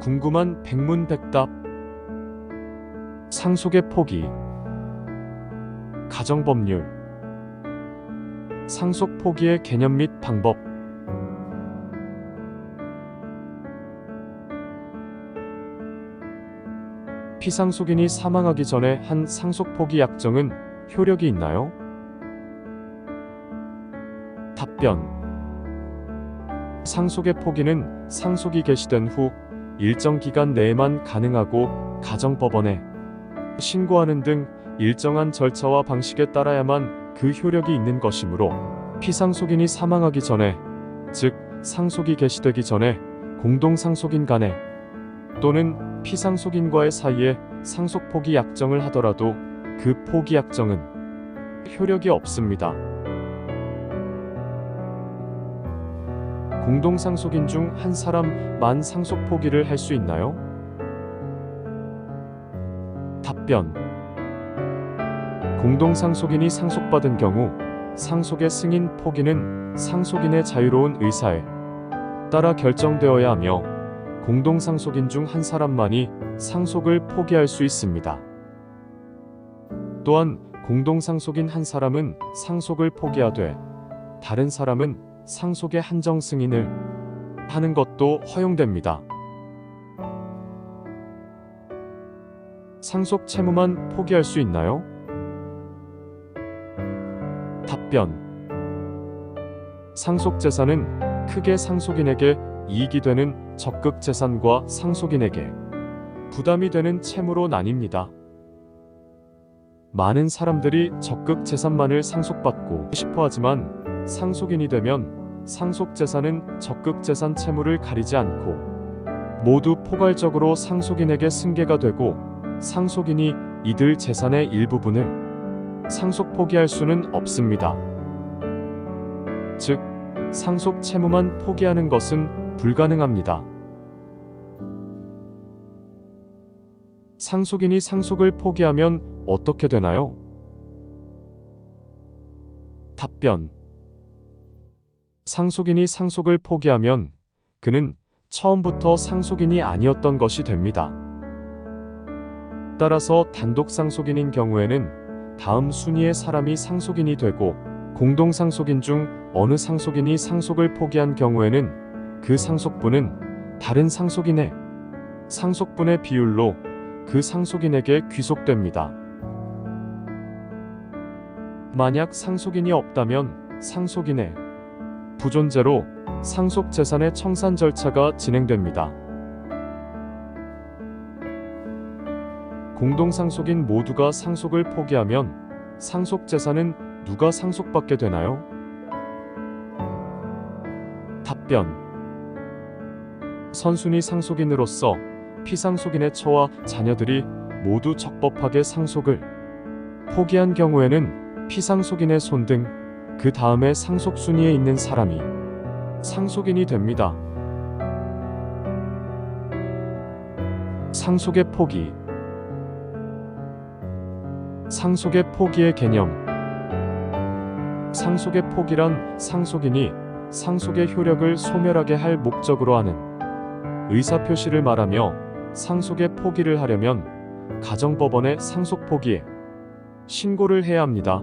궁금한 백문백답. 상속의 포기. 가정법률. 상속 포기의 개념 및 방법. 피상속인이 사망하기 전에 한 상속 포기 약정은 효력이 있나요? 답변. 상속의 포기는 상속이 개시된 후 일정 기간 내에만 가능하고 가정법원에 신고하는 등 일정한 절차와 방식에 따라야만 그 효력이 있는 것이므로 피상속인이 사망하기 전에, 즉 상속이 개시되기 전에 공동상속인 간에 또는 피상속인과의 사이에 상속 포기 약정을 하더라도 그 포기 약정은 효력이 없습니다. 공동상속인 중 한 사람만 상속 포기를 할 수 있나요? 답변. 공동상속인이 상속받은 경우 상속의 승인 포기는 상속인의 자유로운 의사에 따라 결정되어야 하며 공동상속인 중 한 사람만이 상속을 포기할 수 있습니다. 또한 공동상속인 한 사람은 상속을 포기하되 다른 사람은 상속의 한정 승인을 하는 것도 허용됩니다. 상속 채무만 포기할 수 있나요? 답변. 상속 재산은 크게 상속인에게 이익이 되는 적극 재산과 상속인에게 부담이 되는 채무로 나뉩니다. 많은 사람들이 적극 재산만을 상속받고 싶어 하지만 상속인이 되면 상속 재산은 적극 재산 채무를 가리지 않고 모두 포괄적으로 상속인에게 승계가 되고 상속인이 이들 재산의 일부분을 상속 포기할 수는 없습니다. 즉, 상속 채무만 포기하는 것은 불가능합니다. 상속인이 상속을 포기하면 어떻게 되나요? 답변. 상속인이 상속을 포기하면 그는 처음부터 상속인이 아니었던 것이 됩니다. 따라서 단독 상속인인 경우에는 다음 순위의 사람이 상속인이 되고 공동상속인 중 어느 상속인이 상속을 포기한 경우에는 그 상속분은 다른 상속인의 상속분의 비율로 그 상속인에게 귀속됩니다. 만약 상속인이 없다면 상속인의 부존재로 상속 재산의 청산 절차가 진행됩니다. 공동상속인 모두가 상속을 포기하면 상속 재산은 누가 상속받게 되나요? 답변. 선순위 상속인으로서 피상속인의 처와 자녀들이 모두 적법하게 상속을 포기한 경우에는 피상속인의 손 등 그 다음에 상속 순위에 있는 사람이 상속인이 됩니다. 상속의 포기. 상속의 포기의 개념. 상속의 포기란 상속인이 상속의 효력을 소멸하게 할 목적으로 하는 의사표시를 말하며 상속의 포기를 하려면 가정법원에 상속 포기에 신고를 해야 합니다.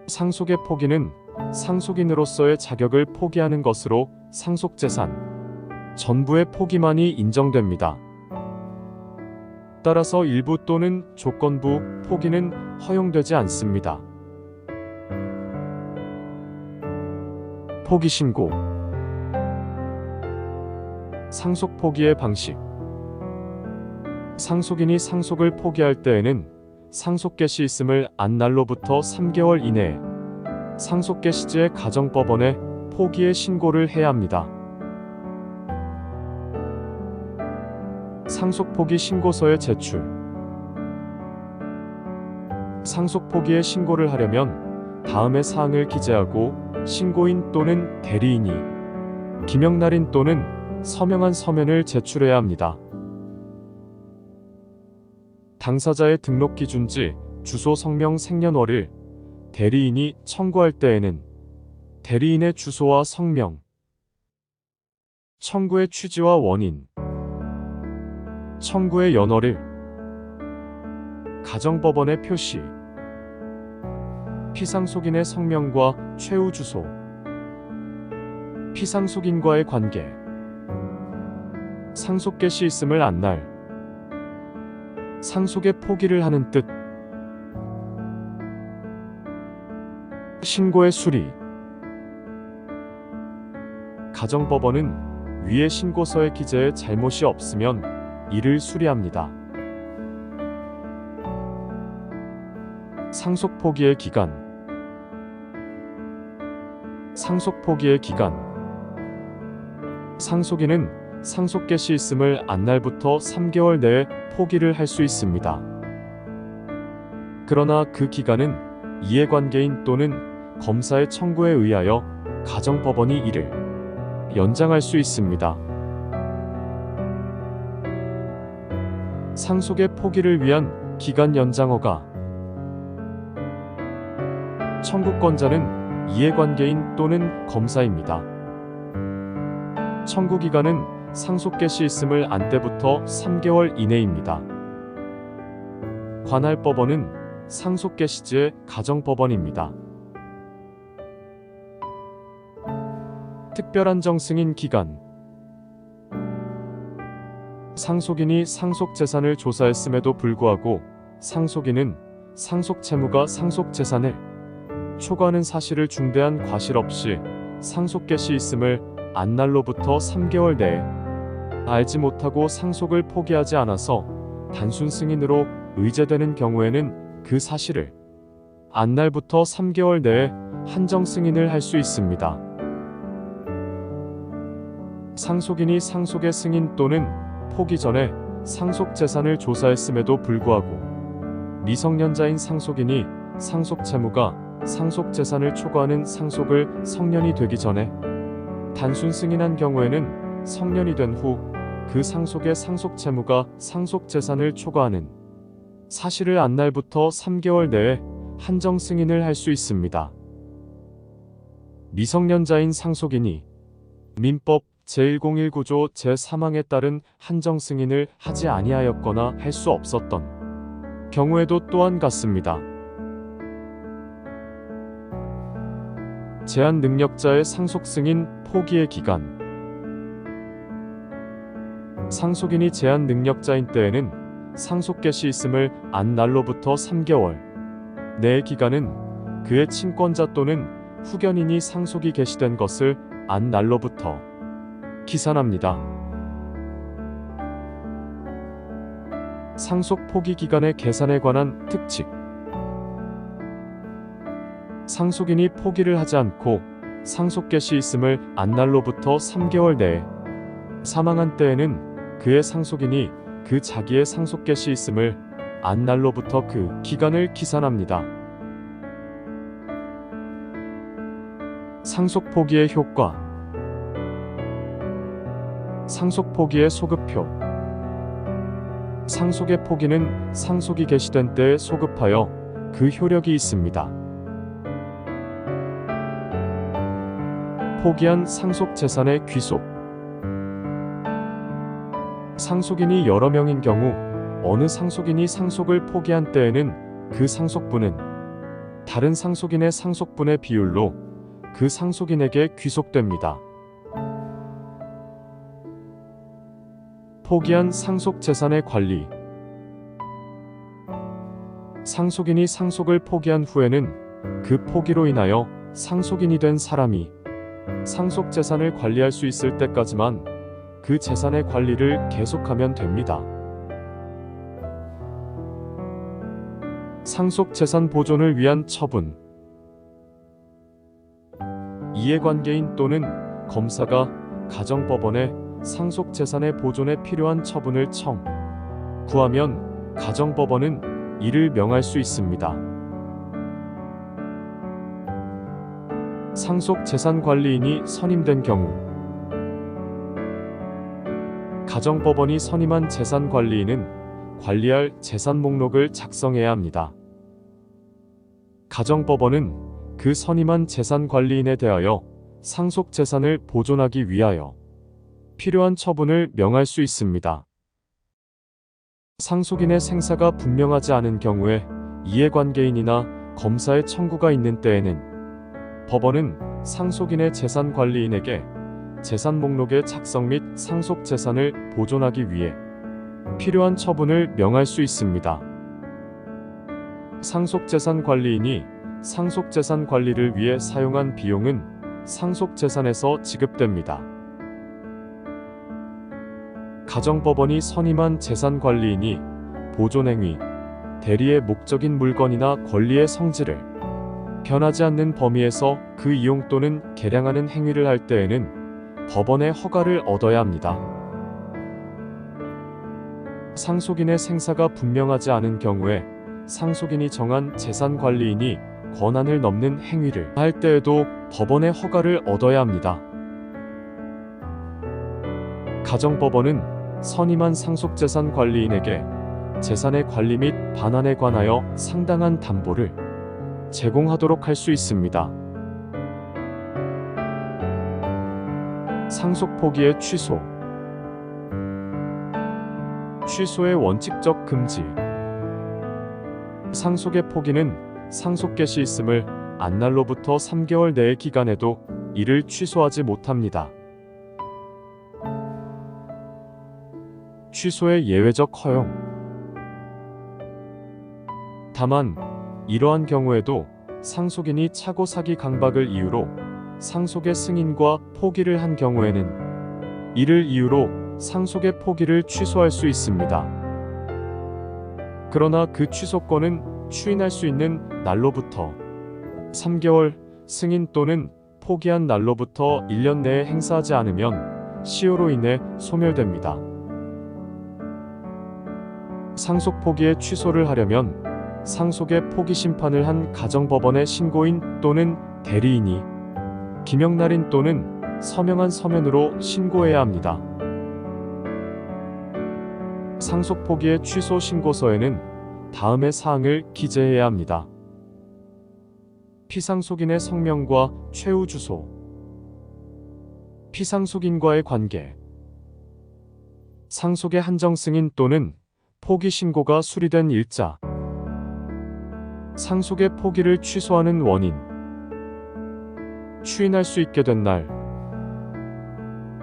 상속의 포기는 상속인으로서의 자격을 포기하는 것으로 상속재산 전부의 포기만이 인정됩니다. 따라서 일부 또는 조건부 포기는 허용되지 않습니다. 포기 신고. 상속 포기의 방식. 상속인이 상속을 포기할 때에는 상속 개시 있음을 안 날로부터 3개월 이내에 상속 개시지의 가정법원에 포기의 신고를 해야 합니다. 상속 포기 신고서의 제출. 상속 포기의 신고를 하려면 다음의 사항을 기재하고 신고인 또는 대리인이 기명날인 또는 서명한 서면을 제출해야 합니다. 당사자의 등록 기준지, 주소, 성명, 생년월일, 대리인이 청구할 때에는 대리인의 주소와 성명, 청구의 취지와 원인, 청구의 연어를, 가정법원의 표시, 피상속인의 성명과 최후 주소, 피상속인과의 관계, 상속 개시 있음을 안날, 상속의 포기를 하는 뜻, 신고의 수리. 가정법원은 위의 신고서의 기재에 잘못이 없으면 이를 수리합니다. 상속 포기의 기간. 상속 포기의 기간. 상속인은 상속 개시 있음을 안날부터 3개월 내에 포기를 할 수 있습니다. 그러나 그 기간은 이해관계인 또는 검사의 청구에 의하여 가정법원이 이를 연장할 수 있습니다. 상속의 포기를 위한 기간 연장 허가. 청구권자는 이해관계인 또는 검사입니다. 청구 기간은 상속 개시 있음을 안 때부터 3개월 이내입니다. 관할 법원은 상속 개시지의 가정법원입니다. 특별한정 승인 기간. 상속인이 상속재산을 조사했음에도 불구하고 상속인은 상속채무가 상속재산을 초과하는 사실을 중대한 과실 없이 상속 개시 있음을 안날로부터 3개월 내에 알지 못하고 상속을 포기하지 않아서 단순 승인으로 의제되는 경우에는 그 사실을 안날부터 3개월 내에 한정 승인을 할 수 있습니다. 상속인이 상속의 승인 또는 포기 전에 상속재산을 조사했음에도 불구하고 미성년자인 상속인이 상속채무가 상속재산을 초과하는 상속을 성년이 되기 전에 단순 승인한 경우에는 성년이 된 후 그 상속의 상속채무가 상속재산을 초과하는 사실을 안날부터 3개월 내에 한정 승인을 할 수 있습니다. 미성년자인 상속인이 민법 제1019조 제3항에 따른 한정 승인을 하지 아니하였거나 할 수 없었던 경우에도 또한 같습니다. 제한 능력자의 상속 승인 포기의 기간. 상속인이 제한 능력자인 때에는 상속 개시 있음을 안 날로부터 3개월 내의 기간은 그의 친권자 또는 후견인이 상속이 개시된 것을 안 날로부터 기산합니다. 상속 포기 기간의 계산에 관한 특칙. 상속인이 포기를 하지 않고 상속 개시 있음을 안 날로부터 3개월 내에 사망한 때에는 그의 상속인이 그 자기의 상속 개시 있음을 안 날로부터 그 기간을 기산합니다. 상속 포기의 효과. 상속 포기의 소급표. 상속의 포기는 상속이 개시된 때에 소급하여 그 효력이 있습니다. 포기한 상속 재산의 귀속. 상속인이 여러 명인 경우 어느 상속인이 상속을 포기한 때에는 그 상속분은 다른 상속인의 상속분의 비율로 그 상속인에게 귀속됩니다. 포기한 상속 재산의 관리. 상속인이 상속을 포기한 후에는 그 포기로 인하여 상속인이 된 사람이 상속 재산을 관리할 수 있을 때까지만 그 재산의 관리를 계속하면 됩니다. 상속 재산 보존을 위한 처분. 이해관계인 또는 검사가 가정법원에 상속 재산의 보존에 필요한 처분을 청구하면 가정법원은 이를 명할 수 있습니다. 상속 재산 관리인이 선임된 경우 가정법원이 선임한 재산관리인은 관리할 재산 목록을 작성해야 합니다. 가정법원은 그 선임한 재산관리인에 대하여 상속 재산을 보존하기 위하여 필요한 처분을 명할 수 있습니다. 상속인의 생사가 분명하지 않은 경우에 이해관계인이나 검사의 청구가 있는 때에는 법원은 상속인의 재산관리인에게 재산 목록의 작성 및 상속 재산을 보존하기 위해 필요한 처분을 명할 수 있습니다. 상속재산관리인이 상속재산 관리를 위해 사용한 비용은 상속재산에서 지급됩니다. 가정법원이 선임한 재산관리인이 보존행위, 대리의 목적인 물건이나 권리의 성질을 변하지 않는 범위에서 그 이용 또는 개량하는 행위를 할 때에는 법원의 허가를 얻어야 합니다. 상속인의 생사가 분명하지 않은 경우에 상속인이 정한 재산관리인이 권한을 넘는 행위를 할 때에도 법원의 허가를 얻어야 합니다. 가정법원은 선임한 상속재산관리인에게 재산의 관리 및 반환에 관하여 상당한 담보를 제공하도록 할 수 있습니다. 상속 포기의 취소, 취소의 원칙적 금지. 상속의 포기는 상속 개시 있음을 안 날로부터 3개월 내의 기간에도 이를 취소하지 못합니다. 취소의 예외적 허용. 다만 이러한 경우에도 상속인이 차고 사기 강박을 이유로 상속의 승인과 포기를 한 경우에는 이를 이유로 상속의 포기를 취소할 수 있습니다. 그러나 그 취소권은 추인할 수 있는 날로부터 3개월, 승인 또는 포기한 날로부터 1년 내에 행사하지 않으면 시효로 인해 소멸됩니다. 상속 포기의 취소를 하려면 상속의 포기 심판을 한 가정법원의 신고인 또는 대리인이 기명날인 또는 서명한 서면으로 신고해야 합니다. 상속 포기의 취소 신고서에는 다음의 사항을 기재해야 합니다. 피상속인의 성명과 최후 주소, 피상속인과의 관계, 상속의 한정 승인 또는 포기 신고가 수리된 일자, 상속의 포기를 취소하는 원인, 추인할 수 있게 된 날,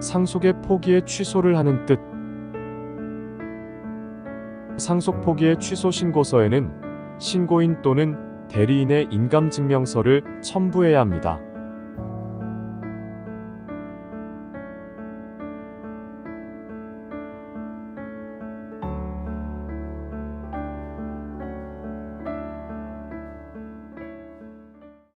상속의 포기의 취소를 하는 뜻. 상속 포기의 취소 신고서에는 신고인 또는 대리인의 인감증명서를 첨부해야 합니다.